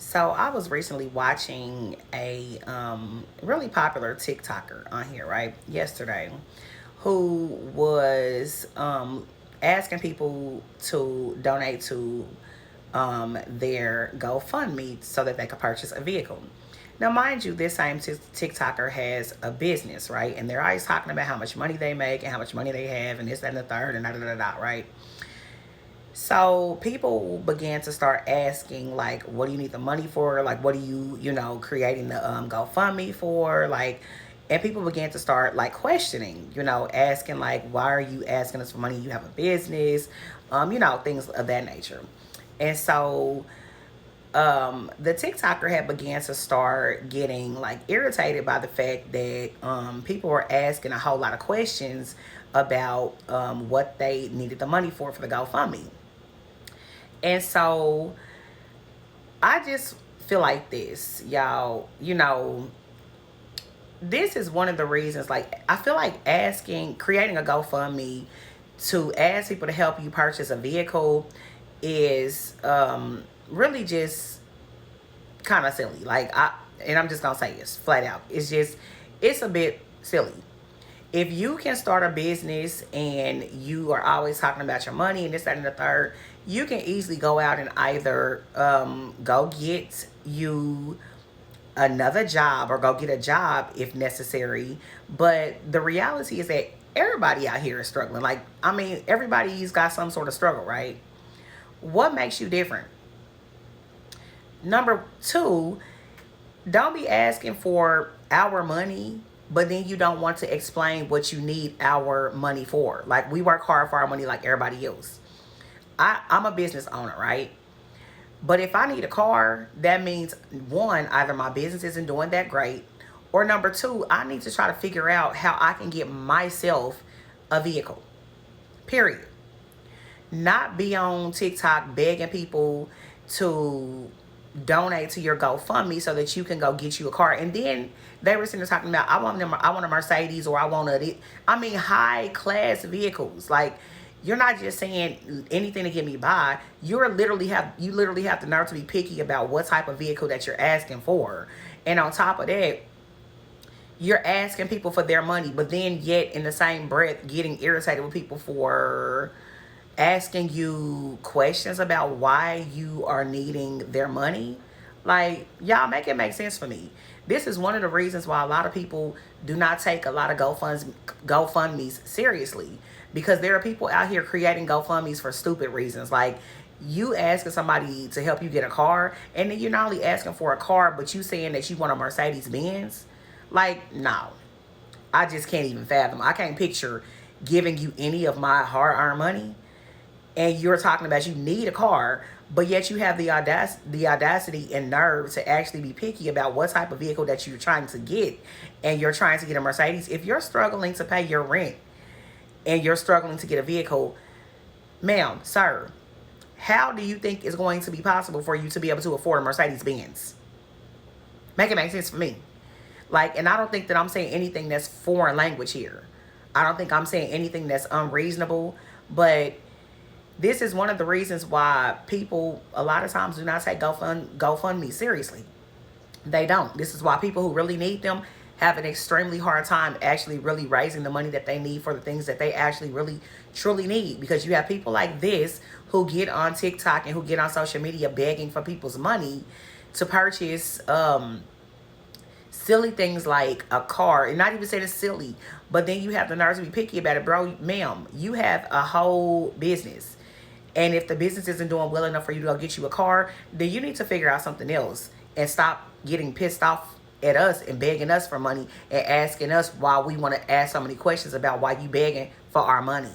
So I was recently watching a really popular TikToker on here, right? Yesterday, who was asking people to donate to their GoFundMe so that they could purchase a vehicle. Now, mind you, this same TikToker has a business, right? And they're always talking about how much money they make and how much money they have and this, that, and the third, and da da da da, right? So people began to start asking, like, what do you need the money for? Like, what are you creating the GoFundMe for? Like, and people began to start like questioning, asking like, why are you asking us for money? You have a business, things of that nature. And so the TikToker had began to start getting like irritated by the fact that people were asking a whole lot of questions about what they needed the money for the GoFundMe. And so I just feel like this, y'all, this is one of the reasons, like, I feel like creating a GoFundMe to ask people to help you purchase a vehicle is really just kind of silly. And I'm just going to say this flat out. It's a bit silly. If you can start a business and you are always talking about your money and this, that, and the third, you can easily go out and either go get you another job or go get a job if necessary. But the reality is that everybody out here is struggling. Like, I mean, everybody's got some sort of struggle, right? What makes you different? Number two, don't be asking for our money, but then you don't want to explain what you need our money for. Like, we work hard for our money like everybody else. I'm a business owner, right? But if I need a car, that means one, either my business isn't doing that great, or number two, I need to try to figure out how I can get myself a vehicle. Period. Not be on TikTok begging people to donate to your GoFundMe so that you can go get you a car. And then they were sitting there talking about, I want a Mercedes, or I want high class vehicles. Like, you're not just saying anything to get me by. You literally have the nerve to be picky about what type of vehicle that you're asking for. And on top of that, you're asking people for their money, but then yet in the same breath getting irritated with people for asking you questions about why you are needing their money. Like, y'all, make it make sense for me. This is one of the reasons why a lot of people do not take a lot of GoFundMes seriously, because there are people out here creating GoFundMes for stupid reasons. Like, you asking somebody to help you get a car, and then you're not only asking for a car, but you saying that you want a Mercedes Benz. Like, no, I just can't even fathom. I can't picture giving you any of my hard-earned money, and you're talking about you need a car, but yet you have the audacity and nerve to actually be picky about what type of vehicle that you're trying to get, and you're trying to get a Mercedes. If you're struggling to pay your rent and you're struggling to get a vehicle, ma'am, sir, how do you think it's going to be possible for you to be able to afford a Mercedes Benz? Make it make sense for me. Like, and I don't think that I'm saying anything that's foreign language here. I don't think I'm saying anything that's unreasonable, but this is one of the reasons why people a lot of times do not take GoFundMe seriously. They don't. This is why people who really need them have an extremely hard time actually really raising the money that they need for the things that they actually really truly need. Because you have people like this who get on TikTok and who get on social media begging for people's money to purchase silly things like a car. And not even saying it's silly, but then you have the nerve to be picky about it. Bro, ma'am, you have a whole business. And if the business isn't doing well enough for you to go get you a car, then you need to figure out something else and stop getting pissed off at us and begging us for money and asking us why we want to ask so many questions about why you begging for our money.